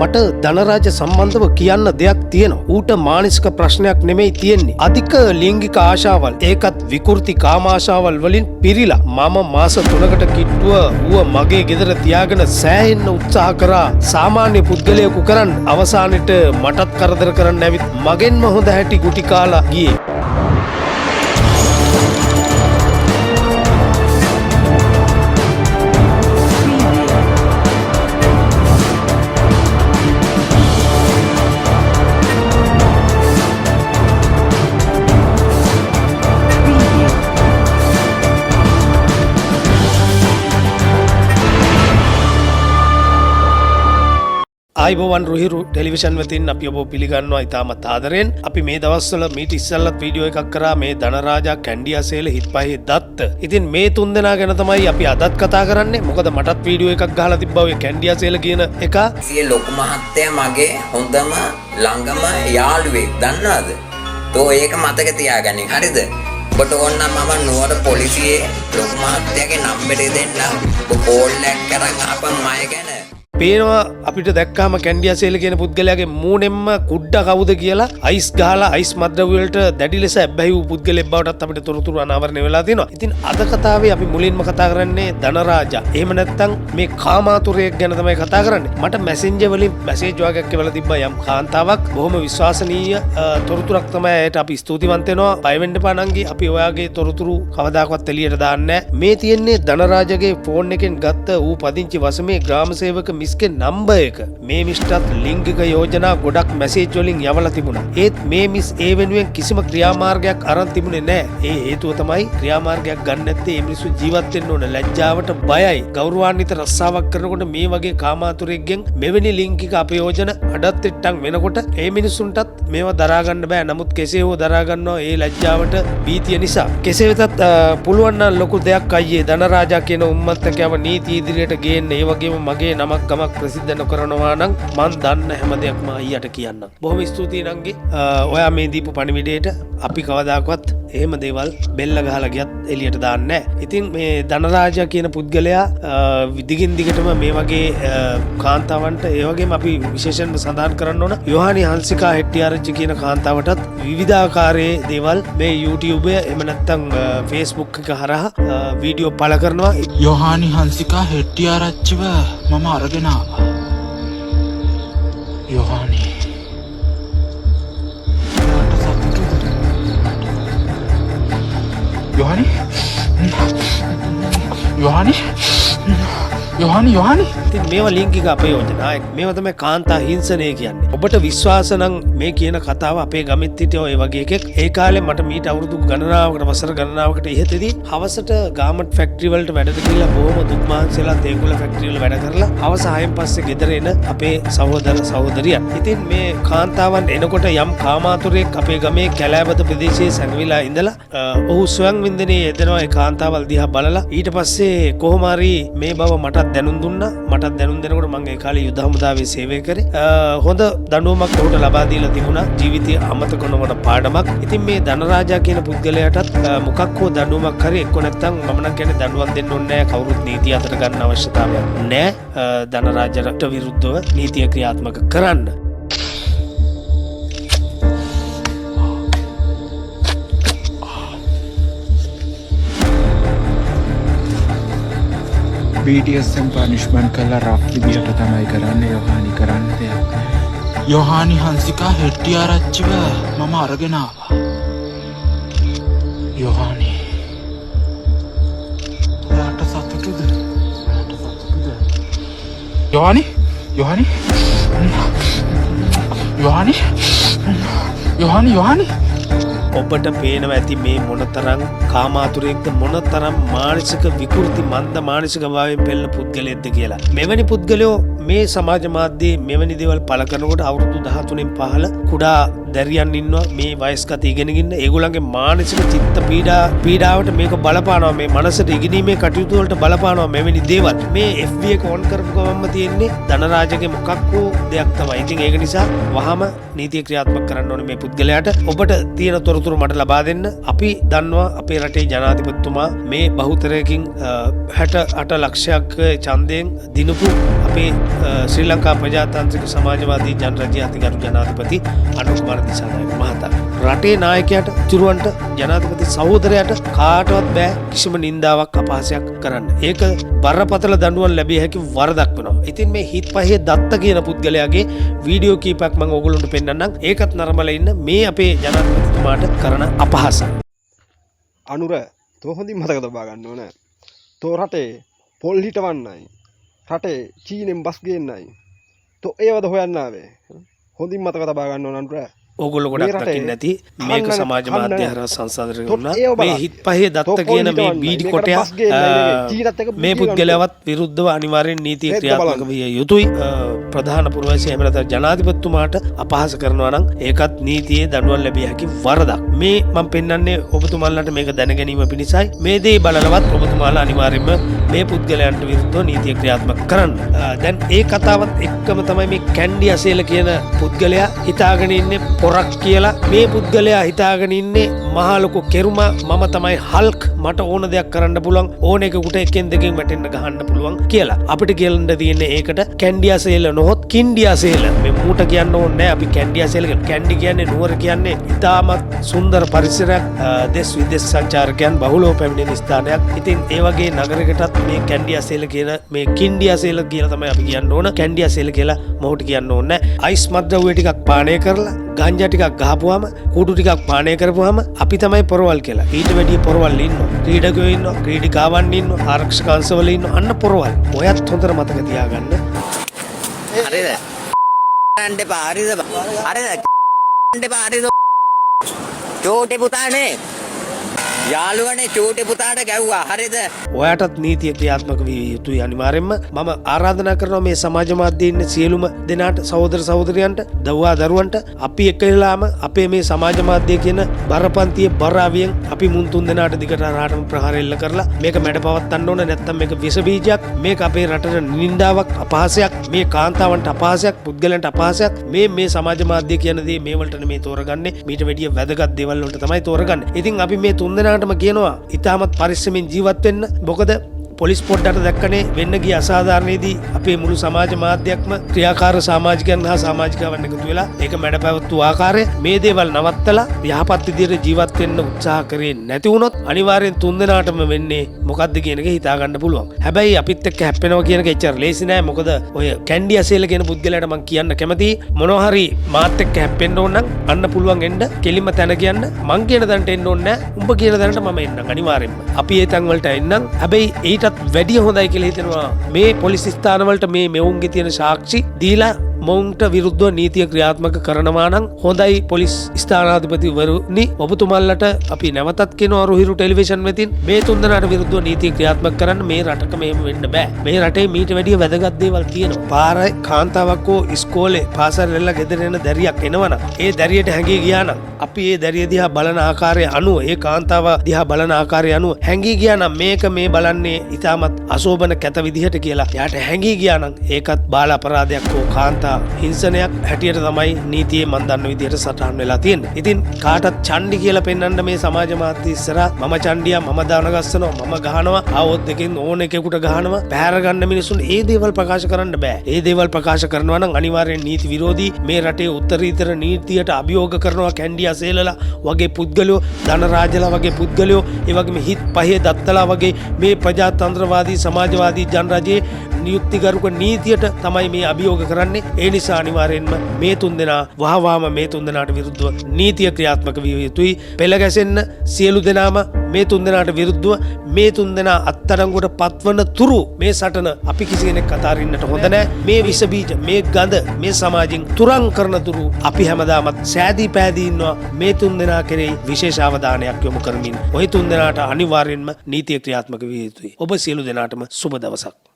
මට ධනරාජ සම්බන්ධව කියන්න දෙයක් තියෙනවා. ඌට මානසික ප්‍රශ්නයක් නෙමෙයි තියෙන්නේ. අධික ලිංගික ආශාවල් ඒකත් විකෘති කාම ආශාවල් වලින් පිරීලා මම මාස 3කට කිට්ටුව ඌව මගේ ගෙදර තියාගෙන සෑහෙන්න උත්සාහ කරා. සාමාන්‍ය පුද්ගලයෙකු කරන් අවසානෙට මටත් කරදර කරන්න ඇවිත් මගෙන්ම හොඳ හැටි ගුටි කාලා ගියේ. ආයිබෝවන් රුහිරු ටෙලිවිෂන් වෙතින් අපි ඔබ පිළිගන්නවා ඉතාමත් ආදරෙන්. අපි මේ දවස්වල මීට ඉස්සෙල්ලත් වීඩියෝ එකක් කරා මේ ධනරාජා කැන්ඩියාසේල හිට්පහේ දත්ත. ඉතින් මේ තුන්දෙනා ගැන තමයි අපි අදත් කතා කරන්නේ. මොකද මටත් වීඩියෝ එකක් ගහලා තිබ්බා ඔය කැන්ඩියාසේල කියන එක. සිය ලොකු මහත්තයා මගේ හොඳම ළඟම යාළුවෙක්. දන්නවද? තෝ ඒක මතක තියාගන්න. හරිද? ඔබට ඕන නම් මම නුවර පොලිසියේ ලොකු මහත්තයාගේ නම්බරේ දෙන්න. ඔබ කෝල් එකක් කරන් ආපන් මය ගැන. පේනවා අපිට දැක්කාම කැන්ඩියාසේල කියන පුද්ගලයාගේ මූණෙන්ම කුඩ කවුද කියලා අයිස් ගහලා අයිස් මද්ද්‍රව්‍ය වලට දැඩි ලෙස ඇබ්බැහි වූ පුද්ගලෙක් බවටත් අපිට තොරතුරු අනාවරණය වෙලා තියෙනවා. ඉතින් අද කතාවේ අපි මුලින්ම කතා කරන්නේ ධනරාජා. එහෙම නැත්නම් මේ කාමාතුරයෙක් ගැන තමයි කතා කරන්නේ. මට මැසෙන්ජර් වලින් මැසේජ් වගේක් එවලා තිබ්බා යම් කාන්තාවක්. බොහොම විශ්වාසනීය තොරතුරක් තමයි ඒට අපි ස්තුතිවන්ත වෙනවා. බය වෙන්න එපා නංගි. අපි ඔයාගේ තොරතුරු කවදාකවත් එළියට දාන්නේ නැහැ. මේ තියෙන්නේ ධනරාජාගේ ෆෝන් එකෙන් ගත්ත ඌ පදිංචි වසමේ ග්‍රාම සේවක මිස්ගේ නම්බර් එක. මේ මිස්ටත් ලිංගික යෝජනා ගොඩක් මැසේජ් වලින් යවලා තිබුණා. ඒත් මේ මිස් ඒ වෙනුවෙන් කිසිම ක්‍රියාමාර්ගයක් අරන් තිබුණේ නැහැ. ඒ හේතුව තමයි ක්‍රියාමාර්ගයක් ගන්න නැත්තේ මේ මිනිස්සු ජීවත් වෙන්න ඕන ලැජ්ජාවට බයයි. ගෞරවාන්විත රස්සාවක් කරනකොට මේ වගේ කාමාතුරෙක්ගෙන් මෙවැනි ලිංගික අපයෝජන අඩත් එට්ටම් වෙනකොට ඒ මිනිස්සුන්ටත් මේවා දරා ගන්න බෑ. නමුත් කෙසේ හෝ දරා ගන්නවා ඒ ලැජ්ජාවට බීතිය නිසා. කෙසේ වෙතත් පුළුවන් නම් ලොකු දෙයක් අයියේ ධනරාජා කියන උම්මත්තකයව නීති ඉදිරියට ගේන්න. ඒ වගේම මගේ නමක් ගමක් ප්‍රසිද්ධ නොකරනවා නම් මන් දන්න හැම දෙයක්ම අයියට කියන්නම්. බොහොම ස්තුතියි නංගි. ඔයා මේ දීපු පණිවිඩයට අපි කවදාකවත් එහෙම දේවල් බෙල්ල ගහලා ගියත් එළියට දාන්නේ නැහැ. ඉතින් මේ ධනරාජා කියන පුද්ගලයා දිගින් දිගටම මේ වගේ කාන්තාවන්ට ඒ වගේම අපි විශේෂයෙන්ම සඳහන් කරන්න ඕන යොහානි හංසිකා හෙට්ටිආරච්චි කියන කාන්තාවටත් විවිධාකාරයේ දේවල් මේ YouTube එහෙම නැත්නම් Facebook එක හරහා වීඩියෝ පළ කරනවා. යොහානි හංසිකා හෙට්ටිආරච්චිව මම අරගෙන ආවා. යොහානි යොහානි යොහානි යොහානි යොහානි ඉතින් මේවා ලිංගික අපයෝජනා. මේවා තමයි කාන්තා හිංසනය කියන්නේ. ඔබට විශ්වාස නම් මේ කියන කතාව අපේ ගමෙත් හිටිය ඔය වගේ එකෙක්. ඒ කාලේ මට මීට අවුරුදු ගණනාවකට වසර ගණනාවකට ඉහතදී හවසට ගාමන්ට් ෆැක්ටරි වලට වැඩට ගිහලා බොහොම දුක් මහන්සියලා තේගොල්ල ෆැක්ටරි වල වැඩ කරලා හවස 6න් පස්සේ ගෙදර එන අපේ සහෝදර සහෝදරියන්. ඉතින් මේ කාන්තාවන් එනකොට යම් කාමාතුරයෙක් අපේ ගමේ කැලෑබද ප්‍රදේශයේ සැඟවිලා ඉඳලා ඔහු ස්වයං වින්දනයේ යෙදෙනවා. ඒ කාන්තාවල් දිහා බලලා ඊට පස්සේ කොහොම හරි මේ බව මටත් දැනුම් දුන්නා. මටත් දැනුම් දෙනකොට මම ඒ කාලේ යුද හමුදාවේ සේවය කරේ. හොඳ දඬුවමක් ඔහුට ලබා දීලා තිබුණා. ජීවිතය අමතක නොවන පාඩමක්. ඉතින් මේ ධනරාජා කියන පුද්ගලයාටත් මොකක් හෝ දඬුවමක් හරි එක්ක නැත්නම් මම නම් කියන්නේ දඬුවම් දෙන්න ඕනේ නැහැ. කවුරුත් නීතිය අතට ගන්න අවශ්‍යතාවයක් නැහැ. ධනරාජාට විරුද්ධව නීතිය ක්‍රියාත්මක කරන්න. BDSM පනිෂ්මන්ට් කරලා රෆ් විදියට තමයි කරන්නේ. යොහානි කරන්න දෙයක් නැහැ. යොහානි හංසිකා හෙට්ටිආරච්චිව මම අරගෙන ආවා. යොහානි ඔයාට සතුටුද? යොහානි යොහානි යොහානි යොහානි යොහානි ඔබට පේනවා ඇති මේ මොනතරම් කාමාතුරයෙක්ද, මොනතරම් මානසික විකෘති මන්ද මානසික භාවයෙන් පෙළෙන පුද්ගලයෙක්ද කියලා. මෙවැනි පුද්ගලයෝ මේ සමාජ මාධ්‍යයේ මෙවැනි දේවල් පළ කරනකොට අවුරුදු 13න් පහළ කුඩා දැරියන් ඉන්නවා මේ වයස්ගත ඉගෙනගින්න. ඒගොල්ලන්ගේ මානසික චිත්ත පීඩාවට මේක බලපානවා. මේ මනසට ඉගෙනීමේ කටයුතු වලට බලපානවා මෙවැනි දේවල්. මේ FB එක ඔන් කරපු ගමන්ම තියෙන්නේ ධනරාජගේ මොකක් හෝ දෙයක් තමයි. ඉතින් ඒක නිසා වහම නීතිය ක්‍රියාත්මක කරන්න ඕනේ මේ පුද්ගලයාට. ඔබට තියෙන තොරතුරු තොරතුරු මට ලබා දෙන්න. අපි දන්නවා අපේ රටේ ජනාධිපතිතුමා මේ බහුතරයකින් 68 ලක්ෂයක් ඡන්දයෙන් දිනපු අපේ ශ්‍රී ලංකා ප්‍රජාතාන්ත්‍රික සමාජවාදී ජනරජයේ අතිගරු ජනාධිපති අනුර කුමාර දිසානායක මහතා. රටේ නායකයාට චුරුවන්ට ජනාධිපති සහෝදරයාට කාටවත් බෑ කිසිම නින්දාවක් අපහාසයක් කරන්න. ඒක බරපතල දඬුවම් ලැබිය හැකි වරදක් වෙනවා. ඉතින් මේ හිත් පහේ දත්ත කියන පුද්ගලයාගේ වීඩියෝ කීපයක් මම ඕගොල්ලන්ට පෙන්නන්නම්. ඒකත් නරඹලා ඉන්න මේ අපේ ජනාධිපතිතුමාට කරන අපහාස. අනුර තෝ හොඳින් මතක තබා ගන්න ඕන. තෝ රටේ පොල් හිටවන්නයි. රටේ චීනෙන් බස් ගේන්නයි. තෝ ඒවද හොයන්න ආවේ. හොඳින් මතක තබා ගන්න ඕන අනුර. ඕගොල්ලෝ ගොඩක් දකින්න ඇති මේක සමාජ මාධ්‍ය හරහා සංසන්දනය වුණා. මේ හිත් පහේ දත්ත කියන මේ බීඩි කොටය මේ පුද්ගලයාවත් විරුද්ධව අනිවාර්යෙන් නීතිය ක්‍රියාත්මක විය යුතුයි. ප්‍රධාන පුරවැසියා එහෙම නැත්නම් ජනාධිපතිතුමාට අපහාස කරනවා නම් ඒකත් නීතියේ දඬුවම් ලැබිය හැකි වරදක්. මේ මම පෙන්වන්නේ ඔබතුමාලට මේක දැන ගැනීම පිණිසයි. මේ දේ බලලවත් ඔබතුමාලා අනිවාර්යෙන්ම මේ පුද්ගලයන්ට විරුද්ධව නීතිය ක්‍රියාත්මක කරන්න. දැන් ඒ කතාවත් එක්කම තමයි මේ කැන්ඩි අසේල කියන පුද්ගලයා හිතාගෙන ඉන්නේ පොරක් කියලා. මේ පුද්ගලයා හිතාගෙන ඉන්නේ මහා ලොකු කෙරුමා මම තමයි හල්ක් මට ඕන දෙයක් කරන්න පුළුවන් ඕන එකකට එකෙන් දෙකෙන් වැටෙන්න ගහන්න පුළුවන් කියලා. අපිට කියන්න තියෙන්නේ ඒකට කැන්ඩි අසේල නොහොත් කින්ඩි අසේල. මේ මූට කියන්න ඕනේ නැහැ අපි කැන්ඩි අසේල කියලා. කැන්ඩි කියන්නේ නුවර කියන්නේ ඉතාමත් සුන්දර පරිසරයක් දෙස් විදේශ සංචාරකයන් බහුලව පැමිණෙන ස්ථානයක්. ඉතින් ඒ වගේ නගරයකටත් මේ කැන්ඩි අසේල කියන මේ කින්ඩි අසේල කියලා තමයි අපි කියන්න ඕන. කැන්ඩි අසේල කියලා මොහොට කියන්න ඕනේ නැහැ. අයිස් මත්ද්‍රව්‍ය ටිකක් පානය කරලා ගංජා ටිකක් ගහපුවාම කුඩු ටිකක් පානය කරපුවාම අපි තමයි පොරවල් කියලා. ඊට වැඩිය පොරවල් ඉන්නවා. ක්‍රීඩකයෝ ඉන්නවා, ක්‍රීඩිකාවන් ඉන්නවා, ආරක්ෂක අංශවල ඉන්නවා. අන්න පොරවල්. ඔයත් හොඳට මතක තියාගන්න. හරිද? යන්න එපා. හරිද? හරිද? යන්න එපා. හරිද? චෝටි පුතානේ. යාළුවනේ චෝටි පුතාට ගැව්වා. හරිද? ඔයාටත් නීතිය ක්‍රියාත්මක විය යුතුයි අනිවාර්යෙන්ම. මම ආරාධනා කරනවා මේ සමාජ මාධ්‍යයේ ඉන්න සියලුම දෙනාට, සහෝදර සහෝදරියන්ට, දවවා දරුවන්ට අපි එක්ක වෙලාම අපේ මේ සමාජ මාධ්‍ය කියන බරපන්තියේ බර අවියෙන් අපි මුන් තුන් දෙනාට දිගට රාටම ප්‍රහාර එල්ල කරලා මේක මැඩපවත්තන්න ඕන. නැත්තම් මේක විස බීජයක්. මේක අපේ රටට නින්දාවක්, අපහාසයක්. මේ කාන්තාවන්ට අපහාසයක්, පුද්ගලයන්ට අපහාසයක්. මේ සමාජ මාධ්‍ය කියන දේ මේ වලට නෙමේ තෝරගන්නේ. මීට වැඩිය වැදගත් දේවල් වලට තමයි තෝරගන්නේ. ඉතින් අපි මේ තුන් දෙනාටම කියනවා ඉතාමත් පරිස්සමෙන් ජීවත් වෙන්න. මොකද පොලිස් පොඩ්ඩට දැක්කනේ වෙන්න ගිය අසාධාරණයේදී අපේ මුළු සමාජ මාධ්‍යයක්ම ක්‍රියාකාර සමාජිකයන් හා සමාජිකාවන් එකතු වෙලා ඒක මැඩපැවතු ආකාරය මේ දේවල් නවත්තලා යහපත් විදිහට ජීවත් වෙන්න උත්සාහ කරේ නැති වුණොත් අනිවාර්යෙන් තුන් දෙනාටම වෙන්නේ මොකද්ද කියන එක හිතා ගන්න පුළුවන්. හැබැයි අපිත් එක්ක හැප්පෙනවා කියන එක එච්චර ලේසි නෑ. මොකද ඔය කැන්ඩි අසේල කියන පුද්ගලයාට මම කියන්න කැමතියි මොනවා හරි මාත් එක්ක හැප්පෙන්න ඕන නම් අන්න පුළුවන් එන්න කෙලින්ම තැන කියන්න. මං කියන තැනට එන්න ඕනේ නෑ. උඹ කියන තැනට මම එන්නම් අනිවාර්යෙන්ම. අපි ඒ තැන් වලට එන්නම්. හැබැයි ඊටත් වැඩිය හොඳයි කියලා හිතෙනවා මේ පොලිස් ස්ථානවලට මේ මෙවුන්ගේ තියෙන සාක්ෂි දීලා මොවුන්ට විරුද්ධව නීතිය ක්‍රියාත්මක කරනවා නම් හොඳයි. පොලිස් ස්ථානාධිපතිවරුනි ඔබතුමන්ලට අපි නැවතත් කියනවා රුහිරු ටෙලිවිෂන් වෙතින් මේ තුන් දෙනාට විරුද්ධව නීතිය ක්‍රියාත්මක කරන්න. මේ රටක මෙහෙම වෙන්න බෑ. මේ රටේ මීට වැඩිය වැදගත් දේවල් තියෙනවා. පාරේ කාන්තාවක් හෝ ඉස්කෝලේ පාසල් වෙලා ගෙදර එන දැරියක් එනවනම් ඒ දැරියට හැංගී ගියා නම් අපි ඒ දැරිය දිහා බලන ආකාරය අනුව ඒ කාන්තාව දිහා බලන ආකාරය අනුව හැංගී ගියා නම් මේක මේ බලන්නේ ඉතාමත් අශෝභන කැත විදිහට කියලා යාට හැංගී ගියා නම් ඒකත් බාල අපරාධයක් හෝ කාන්තා හිංසනයක් හැටියට තමයි නීතියේ මන් දන්න විදිහට සටහන් වෙලා තියෙන්නේ. ඉතින් කාටත් චණ්ඩි කියලා පෙන්වන්න මේ සමාජ මාධ්‍ය ඉස්සරහා මම චණ්ඩියා, මම දාන ගස්සනවා, මම ගහනවා, ආවොත් දෙකෙන් ඕන එකෙකුට ගහනවා, පැහැර ගන්න මිනිසුන් ඒ දේවල් ප්‍රකාශ කරන්න බෑ. ඒ දේවල් ප්‍රකාශ කරනවා නම් අනිවාර්යෙන් නීති විරෝධී. මේ රටේ උත්තරීතර නීතියට අභියෝග කරනවා කැන්ඩි අසේලලා වගේ පුද්ගලයෝ, ධනරාජලා වගේ පුද්ගලයෝ, ඒ වගේම හිත් පහේ දත්තලා වගේ මේ ප්‍රජාතන්ත්‍රවාදී සමාජවාදී ජනරජයේ නියුක්තිගරුක නීතියට තමයි මේ අභියෝග කරන්නේ. ඒ නිසා අනිවාර්යෙන්ම මේ තුන් දෙනා වහවාම මේ තුන් දෙනාට විරුද්ධව නීතිය ක්‍රියාත්මක විය යුතුයි. පෙළ ගැසෙන්න සියලු දෙනාම මේ තුන් දෙනාට විරුද්ධව මේ තුන් දෙනා අත්අඩංගුවට පත්වන තුරු මේ සටන අපි කිසි කෙනෙක් අතාරින්නට හොඳ නැහැ. මේ විස බීජ, මේ ගඳ මේ සමාජෙන් තුරන් කරන තුරු අපි හැමදාමත් සෑදී පෑදී ඉන්නවා. මේ තුන් දෙනා කෙරෙහි විශේෂ අවධානයක් යොමු කරමින් ওই තුන් දෙනාට අනිවාර්යෙන්ම නීතිය ක්‍රියාත්මක විය යුතුයි. ඔබ සියලු දෙනාටම සුබ දවසක්.